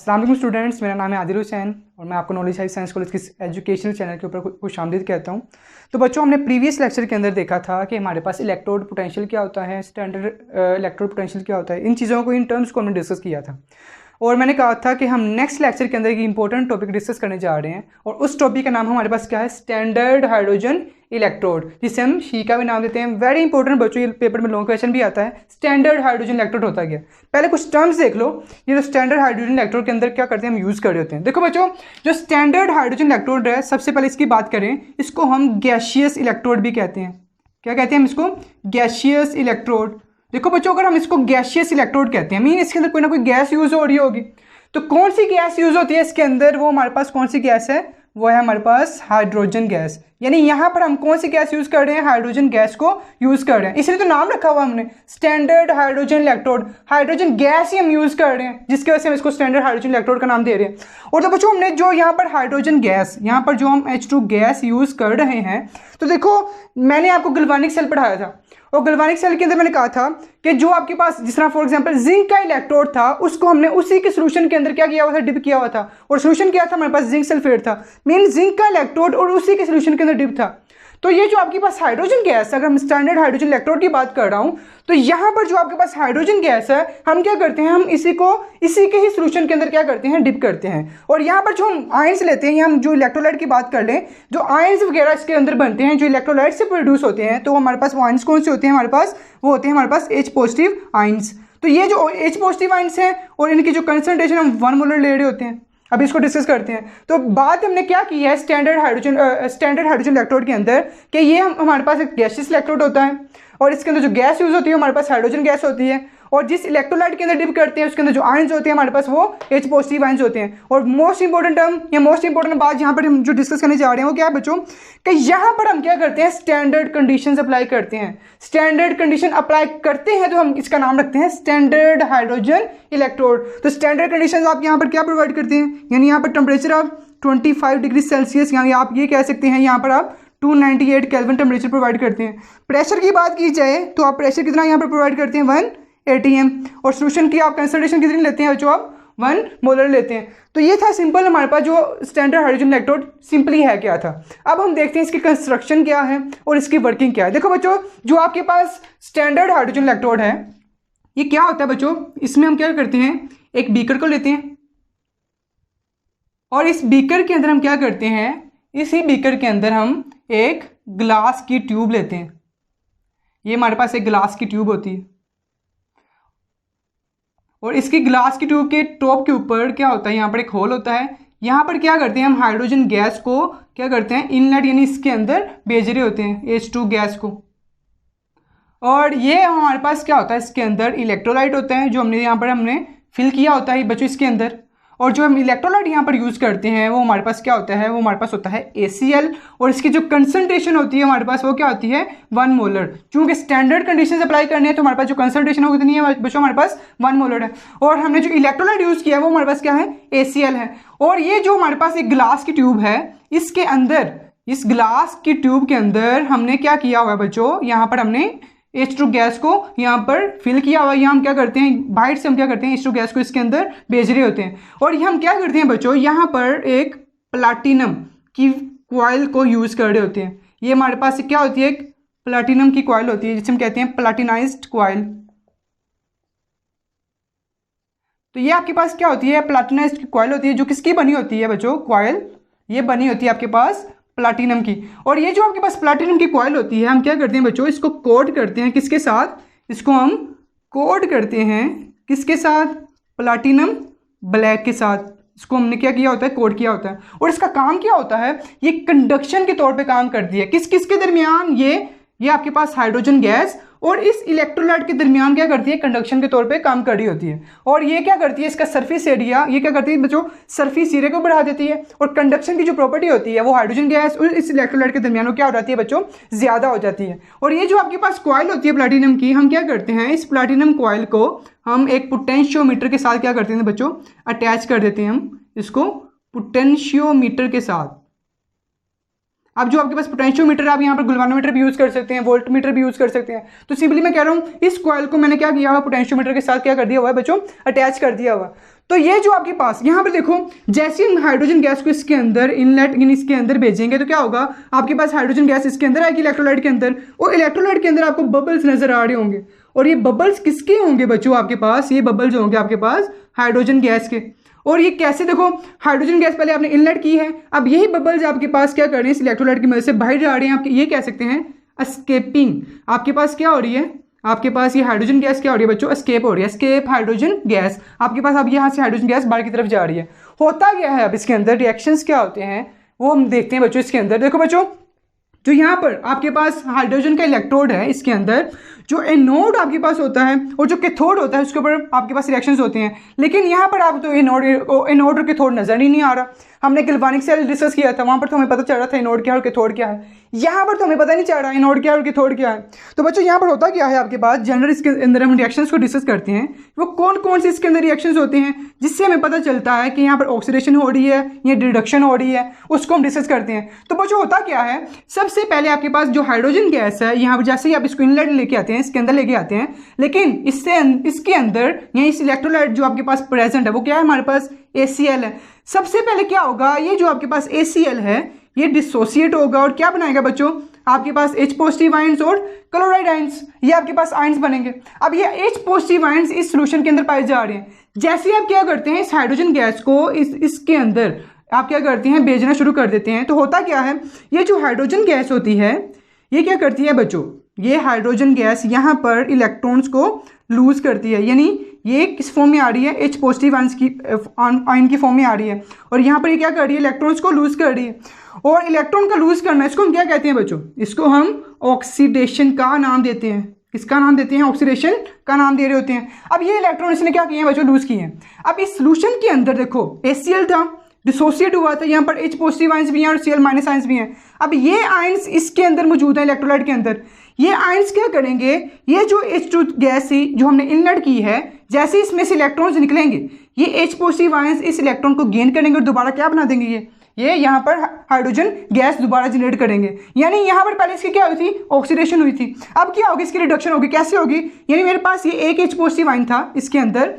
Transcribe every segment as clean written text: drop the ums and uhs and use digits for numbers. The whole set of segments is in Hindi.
अस्सलाम वालेकुम स्टूडेंट्स, मेरा नाम है आदिल हुसैन और मैं आपको नॉलेज हाई साइंस कॉलेज के एजुकेशनल चैनल के ऊपर खुशामदीद कहता हूं। तो बच्चों, हमने प्रीवियस लेक्चर के अंदर देखा था कि हमारे पास इलेक्ट्रोड पोटेंशियल क्या होता है, स्टैंडर्ड इलेक्ट्रोड पोटेंशियल क्या होता है। इन चीज़ों को, इन टर्म्स को हमने डिस्कस किया था और मैंने कहा था कि हम नेक्स्ट लेक्चर के अंदर एक इंपॉर्टेंट टॉपिक डिस्कस करने जा रहे हैं और उस टॉपिक का नाम हमारे पास क्या है, स्टैंडर्ड हाइड्रोजन इलेक्ट्रोड, जिसे हम शी का भी नाम देते हैं। वेरी इंपॉर्टेंट बच्चों, ये पेपर में लॉन्ग क्वेश्चन भी आता है, स्टैंडर्ड हाइड्रोजन इलेक्ट्रोड होता क्या। पहले कुछ टर्म्स देख लो। ये जो स्टैंडर्ड हाइड्रोजन इलेक्ट्रोड के अंदर क्या करते हैं, हम यूज़ कर रहे होते हैं। देखो बच्चों, जो स्टैंडर्ड हाइड्रोजन इलेक्ट्रोड है, सबसे पहले इसकी बात करें, इसको हम गैसियस इलेक्ट्रोड भी कहते हैं। क्या कहते हैं हम इसको? Gaseous electrode. देखो बच्चों, अगर हम इसको गैसियस इलेक्ट्रोड कहते हैं, मीन इसके अंदर कोई ना कोई गैस यूज हो रही होगी। तो कौन सी गैस यूज होती है इसके अंदर? वो हमारे पास कौन सी गैस है? वो है हमारे पास हाइड्रोजन गैस। यानी यहाँ पर हम कौन सी गैस यूज कर रहे हैं? हाइड्रोजन गैस को यूज कर रहे हैं, इसलिए तो नाम रखा हुआ हमने standard hydrogen electrode. Hydrogen gas ही हम यूज कर रहे हैं, जिसकी वजह से हम इसको स्टैंडर्ड हाइड्रोजन इलेक्ट्रोड का नाम दे रहे हैं। और तो बच्चों, हमने जो यहाँ पर हाइड्रोजन गैस, यहाँ पर जो हम H2 गैस यूज कर रहे हैं, तो देखो मैंने आपको गैल्वेनिक सेल पढ़ाया था और गैल्वेनिक सेल के अंदर मैंने कहा था कि जो आपके पास, जिस तरह फॉर एग्जांपल जिंक का इलेक्ट्रोड था, उसको हमने उसी के सोल्यूशन के अंदर क्या किया हुआ था, डिप किया हुआ था। और सोल्यूशन क्या था हमारे पास? जिंक सल्फेट था। मीन जिंक का इलेक्ट्रोड और उसी के सोल्यूशन के अंदर डिप था। तो ये जो आपके पास हाइड्रोजन गैस, अगर हम स्टैंडर्ड हाइड्रोजन इलेक्ट्रोड की बात कर रहा हूं, तो यहां पर जो आपके पास हाइड्रोजन गैस है, हम क्या करते हैं, हम इसी के ही सोल्यूशन के अंदर क्या करते हैं, डिप करते हैं। और यहाँ पर जो हम आयंस लेते हैं, हम जो इलेक्ट्रोलाइट की बात कर लें, जो आयंस वगैरह इसके अंदर बनते हैं, जो इलेक्ट्रोलाइट से प्रोड्यूस होते हैं, तो हमारे पास वो आयंस कौन से होते हैं हमारे पास? वो होते हैं हमारे पास H पॉजिटिव आयंस। तो ये जो H पॉजिटिव आयंस हैं और इनकी जो कंसंट्रेशन हम 1 मोलर ले रहे होते हैं, अब इसको डिस्कस करते हैं। तो बात हमने क्या की है स्टैंडर्ड हाइड्रोजन इलेक्ट्रोड के अंदर, कि ये हमारे पास एक गैसियस इलेक्ट्रोड होता है और इसके अंदर जो गैस यूज होती है हमारे पास हाइड्रोजन गैस होती है। और जिस इलेक्ट्रोलाइट के अंदर डिप करते हैं, उसके अंदर जो आयंस होते हैं हमारे पास, वो H पॉजिटिव आयंस होते हैं। और मोस्ट इंपॉर्टेंट टर्म या मोस्ट इंपॉर्टेंट बात यहाँ पर हम जो डिस्कस करने जा रहे हैं, वो क्या है बच्चों, कि यहाँ पर हम क्या करते हैं, स्टैंडर्ड कंडीशन अप्लाई करते हैं। स्टैंडर्ड कंडीशन अप्लाई करते हैं तो हम इसका नाम रखते हैं स्टैंडर्ड हाइड्रोजन इलेक्ट्रोड। तो स्टैंडर्ड कंडीशन आप यहाँ पर क्या प्रोवाइड करते हैं, यानी यहाँ पर टेम्परेचर आप 25 डिग्री सेल्सियस, यानी आप ये कह सकते हैं यहाँ पर आप 298 केल्विन टेम्परेचर प्रोवाइड करते हैं। प्रेशर की बात की जाए तो आप प्रेशर कितना यहाँ पर प्रोवाइड करते हैं, 1 atm। और सोल्यूशन की आप कंसंट्रेशन कितनी लेते हैं जो आप 1 मोलर लेते हैं। तो ये था सिंपल हमारे पास जो स्टैंडर्ड हाइड्रोजन इलेक्ट्रोड सिंपली है क्या था। अब हम देखते हैं इसकी कंस्ट्रक्शन क्या है और इसकी वर्किंग क्या है। देखो बच्चों, जो आपके पास स्टैंडर्ड हाइड्रोजन इलेक्ट्रोड है, ये क्या होता है बच्चों, इसमें हम क्या करते हैं, एक बीकर को लेते हैं और इस बीकर के अंदर हम क्या करते हैं, इसी बीकर के अंदर हम एक ग्लास की ट्यूब लेते हैं। ये हमारे पास एक ग्लास की ट्यूब होती है और इसकी ग्लास की ट्यूब के टॉप के ऊपर क्या होता है, यहाँ पर एक होल होता है। यहाँ पर क्या करते हैं, हम हाइड्रोजन गैस को क्या करते हैं, इनलेट यानी इसके अंदर भेज रहे होते हैं H2 गैस को। और ये हमारे पास क्या होता है, इसके अंदर इलेक्ट्रोलाइट होता है जो हमने फिल किया होता है बच्चों इसके अंदर। और जो हम इलेक्ट्रोलाइट यहाँ पर यूज़ करते हैं, वो हमारे पास क्या होता है, वो हमारे पास होता है ACl। और इसकी जो कंसंट्रेशन होती है हमारे पास, वो क्या होती है, 1 मोलर। चूँकि स्टैंडर्ड कंडीशन अप्लाई करनी है, तो हमारे पास जो कंसंट्रेशन होगी कितनी है बच्चों, हमारे पास 1 मोलर है। और हमने जो इलेक्ट्रोलाइट यूज़ किया है वो हमारे पास क्या है, ACl है। और ये जो हमारे पास एक ग्लास की ट्यूब है, इसके अंदर, इस ग्लास की ट्यूब के अंदर हमने क्या किया हुआ है बच्चों, यहाँ पर हमने H2 गैस को यहाँ पर फिल किया हुआ है। यहाँ हम क्या करते हैं, बाहर से हम क्या करते हैं, H2 गैस को इसके अंदर भेज रहे होते हैं। और ये हम क्या करते हैं बच्चों, यहाँ पर एक प्लाटिनम की कॉइल को यूज़ कर रहे होते हैं। ये हमारे पास क्या होती है, एक प्लाटिनम की कॉइल होती है जिसे हम कहते हैं प्लाटिनाइज्ड कॉइल। तो ये आपके पास क्या होती है, प्लाटिनाइज्ड कॉइल होती है, जो किसकी बनी होती है बच्चों, कॉइल ये बनी होती है आपके पास प्लाटिनम की। और ये जो आपके पास प्लाटिनम की कॉइल होती है, हम क्या करते हैं बच्चों, इसको कोट करते हैं किसके साथ, इसको हम कोट करते हैं किसके साथ, प्लाटिनम ब्लैक के साथ। इसको हमने क्या किया होता है, कोट किया होता है। और इसका काम क्या होता है, ये कंडक्शन के तौर पे काम करती है। किस किस के दरमियान, ये आपके पास हाइड्रोजन गैस और इस इलेक्ट्रोलाइट के दरमियान क्या करती है, कंडक्शन के तौर पे काम कर रही होती है। और ये क्या करती है, इसका सरफेस एरिया, ये क्या करती है बच्चों, सरफेस एरिया को बढ़ा देती है। और कंडक्शन की जो प्रॉपर्टी होती है, वो हाइड्रोजन गैस और इस इलेक्ट्रोलाइट के दरमियान क्या हो जाती है बच्चों, ज़्यादा हो जाती है। और ये जो आपके पास कॉइल होती है प्लैटिनम की, हम क्या करते हैं, इस प्लैटिनम कॉइल को हम एक पोटेंशियोमीटर के साथ क्या करते हैं बच्चों, अटैच कर देते हैं हम इसको पोटेंशियोमीटर के साथ। अब जो आपके पास पोटेंशियोमीटर, आप यहाँ पर गुल्वानोमीटर भी यूज़ कर सकते हैं, वोल्टमीटर भी यूज़ कर सकते हैं। तो सिंपली मैं कह रहा हूँ इस कॉइल को मैंने क्या किया हुआ, पोटेंशियोमीटर के साथ क्या कर दिया हुआ है बच्चों, अटैच कर दिया हुआ। तो ये जो आपके पास यहाँ पर देखो, जैसे हम हाइड्रोजन गैस को इसके अंदर इनलेट इसके अंदर भेजेंगे तो क्या होगा, आपके पास हाइड्रोजन गैस इसके अंदर आएगी इलेक्ट्रोलाइट के अंदर, और इलेक्ट्रोलाइट के अंदर आपको बबल्स नजर आ रहे होंगे। और ये बबल्स किसके होंगे बच्चों, आपके पास ये बबल्स होंगे आपके पास हाइड्रोजन गैस के। और ये कैसे, देखो हाइड्रोजन गैस पहले आपने इनलेट की है, अब यही बबल्स आपके पास क्या कर रहे हैं, इस इलेक्ट्रोलाइट की मदद से बाहर जा रहे हैं। आपके ये कह सकते हैं एस्केपिंग। आपके पास क्या हो रही है, आपके पास ये हाइड्रोजन गैस क्या हो रही है बच्चों, एस्केप हो रही है, एस्केप हाइड्रोजन गैस। आपके पास अब यहाँ से हाइड्रोजन गैस बाहर की तरफ जा रही है। होता क्या है अब इसके अंदर, रिएक्शंस क्या होते हैं वो हम देखते हैं बच्चों इसके अंदर। देखो बच्चों, जो यहाँ पर आपके पास हाइड्रोजन का इलेक्ट्रोड है, इसके अंदर जो एनोड आपके पास होता है और जो कैथोड होता है उसके ऊपर आपके पास रिएक्शंस होती हैं। लेकिन यहाँ पर आप तो एनोड और कैथोड नजर ही नहीं आ रहा। हमने गैल्वेनिक सेल डिस्कस किया था, वहाँ पर तो हमें पता चल रहा था एनोड क्या है और कैथोड क्या है। यहाँ पर तो हमें पता नहीं चल रहा एनोड क्या है और कैथोड क्या है। तो बच्चों यहाँ पर होता क्या है, आपके पास जनरल इसके अंदर हम रिएक्शंस को डिस्कस करते हैं, वो कौन कौन से इसके अंदर रिएक्शंस होते हैं जिससे हमें पता चलता है कि यहाँ पर ऑक्सीडेशन हो रही है या रिडक्शन हो रही है, उसको हम डिस्कस करते हैं। तो बच्चों होता क्या है, सबसे पहले आपके पास जो हाइड्रोजन गैस है, यहाँ पर जैसे ही आप इसको इनलेट लेके आते हैं, इसके अंदर लेके आते हैं, लेकिन इसके अंदर या इस इलेक्ट्रोलाइट जो आपके पास प्रेजेंट है वो क्या है, हमारे पास ACl है। सबसे पहले क्या होगा, ये जो आपके पास ACl है ये डिसोसिएट होगा और क्या बनाएगा बच्चों, आपके पास H पॉजिटिव आयंस और क्लोराइड आयंस, ये आपके पास आयंस बनेंगे। अब ये H पॉजिटिव आयंस इस सॉल्यूशन के अंदर पाए जा रहे हैं। जैसे आप क्या करते हैं, इस हाइड्रोजन गैस को इसके अंदर आप क्या करते हैं, भेजना शुरू कर देते हैं। तो होता क्या है, ये जो हाइड्रोजन गैस होती है ये क्या करती है बच्चों, ये हाइड्रोजन गैस यहाँ पर इलेक्ट्रॉन्स को लूज करती है, यानी ये किस फॉर्म में आ रही है, H पॉजिटिव आयन की फॉर्म में आ रही है। और यहाँ पर ये क्या कर रही है, इलेक्ट्रॉन्स को लूज कर रही है। और इलेक्ट्रॉन का लूज करना, इसको हम क्या कहते हैं बच्चों, इसको हम ऑक्सीडेशन का नाम देते हैं। किसका नाम देते हैं, ऑक्सीडेशन का नाम दे रहे होते हैं। अब ये इलेक्ट्रॉन इसने क्या किए हैं बच्चों, लूज किए हैं। अब इस सोल्यूशन के अंदर देखो ACl था, डिसोसिएट हुआ था, यहाँ पर H पॉजिटिव आयंस भी हैं और Cl माइनस आयंस भी हैं। अब ये आयंस इसके अंदर मौजूद है इलेक्ट्रोलाइट के अंदर। ये आयंस क्या करेंगे, ये जो H2 गैस थी जो हमने इनलेट की है, जैसे इसमें से इलेक्ट्रॉन्स निकलेंगे, ये H पॉजिटिव आयंस इस इलेक्ट्रॉन को गेन करेंगे और दोबारा क्या बना देंगे, ये यहाँ पर हाइड्रोजन गैस दोबारा जनरेट करेंगे। यानी यहाँ पर पहले इसकी क्या हुई थी, ऑक्सीडेशन हुई थी। अब क्या होगी, इसकी रिडक्शन होगी। कैसे होगी, यानी मेरे पास ये एक H पॉजिटिव आयन था इसके अंदर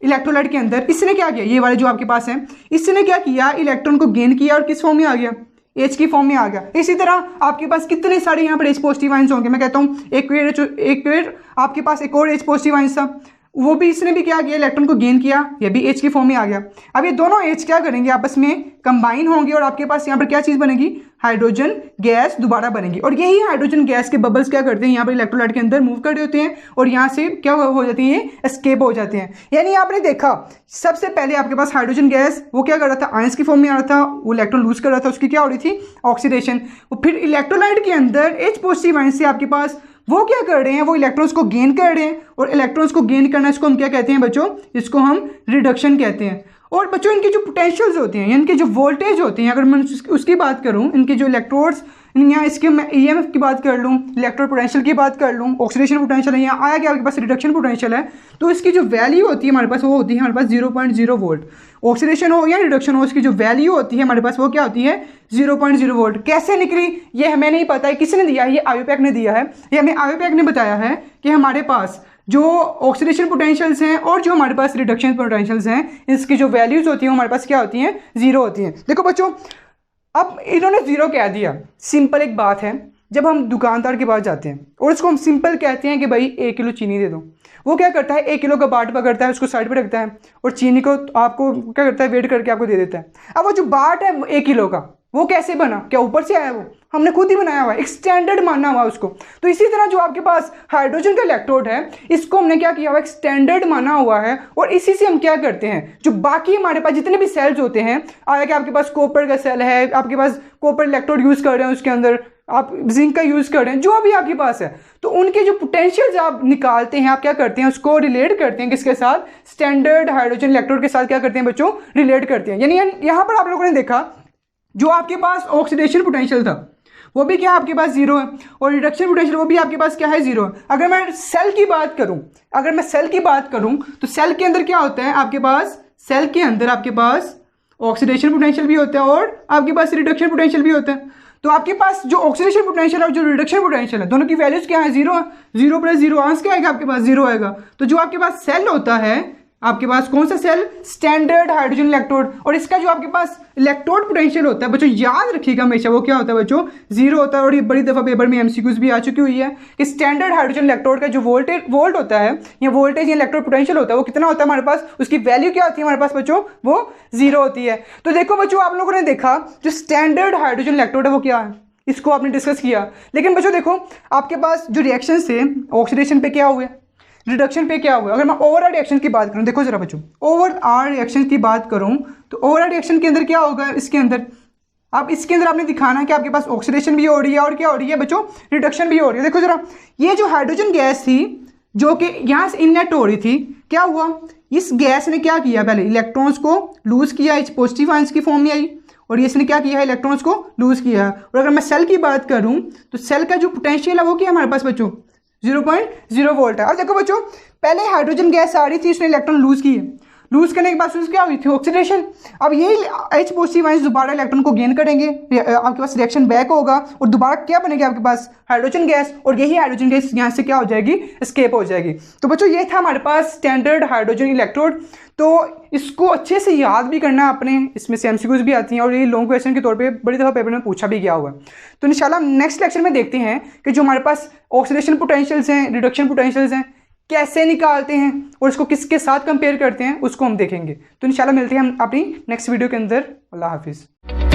इलेक्ट्रोलाइट के अंदर, इसने क्या किया, ये वाले जो आपके पास है, इसने क्या किया, इलेक्ट्रॉन को गेन किया और किस फॉर्म में आ गया, H की फॉर्म में आ गया। इसी तरह आपके पास कितने सारे यहाँ पर H पॉजिटिव आयंस होंगे। मैं कहता हूँ एक पेड़ आपके पास एक और H पॉजिटिव आयंस था, वो भी इसने भी क्या किया, इलेक्ट्रॉन को गेन किया, ये भी H की फॉर्म में आ गया। अब ये दोनों H क्या करेंगे, आपस में कंबाइन होंगे और आपके पास यहाँ पर क्या चीज़ बनेगी, हाइड्रोजन गैस दोबारा बनेगी। और यही हाइड्रोजन गैस के बबल्स क्या करते हैं, यहाँ पर इलेक्ट्रोलाइट के अंदर मूव कर रहे होते हैं और यहाँ से क्या हो जाती है, एस्केप हो जाते हैं। यानी आपने देखा सबसे पहले आपके पास हाइड्रोजन गैस वो क्या कर रहा था, आयंस की फॉर्म में आ रहा था, वो इलेक्ट्रॉन लूज कर रहा था, उसकी क्या हो रही थी, ऑक्सीडेशन। फिर इलेक्ट्रोलाइट के अंदर H पॉजिटिव आयंस से आपके पास वो क्या कर रहे हैं, वो इलेक्ट्रॉन्स को गेन कर रहे हैं। और इलेक्ट्रॉन्स को गेन करना, इसको हम क्या कहते हैं बच्चों, इसको हम रिडक्शन कहते हैं। और बच्चों इनकी जो पोटेंशियल्स होती हैं, इनके जो वोल्टेज होती हैं, अगर मैं उसकी बात करूं, इनके जो इलेक्ट्रोड्स, यहाँ इसके मैं EMF की बात कर लूँ, इलेक्ट्रोड पोटेंशियल की बात कर लूँ, ऑक्सीडेशन पोटेंशियल है, यहाँ आया कि आपके पास रिडक्शन पोटेंशियल है, तो इसकी जो वैल्यू होती है हमारे पास वो होती है हमारे पास 0.0 वोल्ट। ऑक्सीडेशन हो या रिडक्शन हो, इसकी जो वैल्यू होती है हमारे पास वो क्या होती है, 0.0 वोल्ट। कैसे निकली ये हमें नहीं पता है, किसने दिया है, ये आयोपैक ने दिया है। ये हमें आयोपैक ने बताया है कि हमारे पास जो ऑक्सीडेशन पोटेंशियल्स हैं और जो हमारे पास रिडक्शन पोटेंशियल्स हैं, इसकी जो वैल्यूज होती हैं हमारे पास क्या होती हैं, 0 होती हैं। देखो बच्चों, अब इन्होंने 0 कह दिया। सिंपल एक बात है, जब हम दुकानदार के पास जाते हैं और उसको हम सिंपल कहते हैं कि भाई 1 किलो चीनी दे दो, वो क्या करता है, 1 किलो का बाट पकड़ता है, उसको साइड पे रखता है और चीनी को आपको क्या करता है, वेट करके आपको दे देता है। अब वो जो बाट है 1 किलो का, वो कैसे बना, क्या ऊपर से आया, वो हमने खुद ही बनाया हुआ है, एक स्टैंडर्ड माना हुआ उसको। तो इसी तरह जो आपके पास हाइड्रोजन का इलेक्ट्रोड है, इसको हमने क्या किया हुआ, एक स्टैंडर्ड माना हुआ है। और इसी से हम क्या करते हैं, जो बाकी हमारे पास जितने भी सेल्स होते हैं, आया कि आपके पास कॉपर का सेल है, आपके पास कॉपर इलेक्ट्रोड यूज कर रहे हैं, उसके अंदर आप जिंक का यूज कर रहे हैं, जो भी आपके पास है, तो उनके जो पोटेंशियल्स आप निकालते हैं, आप क्या करते हैं, उसको रिलेट करते हैं किसके साथ, स्टैंडर्ड हाइड्रोजन इलेक्ट्रोड के साथ क्या करते हैं बच्चों, रिलेट करते हैं। यानी यहाँ पर आप लोगों ने देखा जो आपके पास ऑक्सीडेशन पोटेंशियल था वो भी क्या आपके पास 0 है, और रिडक्शन पोटेंशियल वो भी आपके पास क्या है, 0 है। अगर मैं सेल की बात करूं, तो सेल के अंदर क्या होता है, आपके पास सेल के अंदर आपके पास ऑक्सीडेशन पोटेंशियल भी होता है और आपके पास रिडक्शन पोटेंशियल भी होता है। तो आपके पास जो ऑक्सीडेशन पोटेंशियल और जो रिडक्शन पोटेंशियल है दोनों की वैल्यूज क्या है, जीरो है। जीरो प्लस जीरो आंसर क्या आएगा आपके पास, जीरो आएगा। तो जो आपके पास सेल होता है, आपके पास कौन सा सेल, स्टैंडर्ड हाइड्रोजन इलेक्ट्रोड, और इसका जो आपके पास इलेक्ट्रोड पोटेंशियल होता है बच्चों, याद रखिएगा हमेशा वो क्या होता है बच्चों, जीरो होता है। और ये बड़ी दफा पेपर में एमसीक्यूज भी आ चुकी हुई है कि स्टैंडर्ड हाइड्रोजन इलेक्ट्रोड का जो वोल्ट होता है या वोल्टेज या इलेक्ट्रोड पोटेंशियल होता है वो कितना होता है हमारे पास, उसकी वैल्यू क्या होती है हमारे पास बच्चों, वो जीरो होती है। तो देखो बच्चों, आप लोगों ने देखा जो स्टैंडर्ड हाइड्रोजन इलेक्ट्रोड है वो क्या है, इसको आपने डिस्कस किया। लेकिन बच्चों देखो, आपके पास जो रिएक्शन थे ऑक्सीडेशन पे क्या हुए, रिडक्शन पे क्या हुआ। अगर मैं ओवरऑल रिएक्शन की बात करूं, देखो जरा बच्चों, ओवरऑल रिएक्शन की बात करूं तो ओवरऑल रिएक्शन के अंदर क्या होगा, इसके अंदर इसके अंदर आपने दिखाना है कि आपके पास ऑक्सीडेशन भी हो रही है और क्या हो रही है बच्चों, रिडक्शन भी हो रही है। देखो जरा, ये जो हाइड्रोजन गैस थी जो कि यहाँ से इनलेट हो रही थी, क्या हुआ, इस गैस ने क्या किया, पहले इलेक्ट्रॉन्स को लूज किया, इस पॉजिटिव आयंस की फॉर्म में आई, और ये इसने क्या किया है, इलेक्ट्रॉन्स को लूज किया। और अगर मैं सेल की बात करूं तो सेल का जो पोटेंशियल है वो क्या है हमारे पास बच्चों, 0.0 वोल्ट है। अब देखो बच्चों, पहले हाइड्रोजन गैस आ रही थी, उसने इलेक्ट्रॉन लूज किए, लूज करने के बाद उसकी क्या हुई थी, ऑक्सीडेशन। अब यही H पॉजिटिव आयंस दोबारा इलेक्ट्रॉन को गेन करेंगे, आपके पास रिएक्शन बैक होगा और दोबारा क्या बनेगा आपके पास, हाइड्रोजन गैस, और यही हाइड्रोजन गैस यहाँ से क्या हो जाएगी, एस्केप हो जाएगी। तो बच्चों ये था हमारे पास स्टैंडर्ड हाइड्रोजन इलेक्ट्रोड। तो इसको अच्छे से याद भी करना अपने, इसमें से एमसीक्यूज भी आती हैं और ये लॉन्ग क्वेश्चन के तौर पे बड़ी दफ़ा पेपर में पूछा भी गया हुआ है। तो इंशाल्लाह नेक्स्ट लेक्चर में देखते हैं कि जो हमारे पास ऑक्सीडेशन पोटेंशियल्स हैं, रिडक्शन पोटेंशियल्स हैं, कैसे निकालते हैं और इसको किसके साथ कंपेयर करते हैं, उसको हम देखेंगे। तो इंशाल्लाह मिलते हैं हम अपनी नेक्स्ट वीडियो के अंदर। अल्लाह हाफिज़।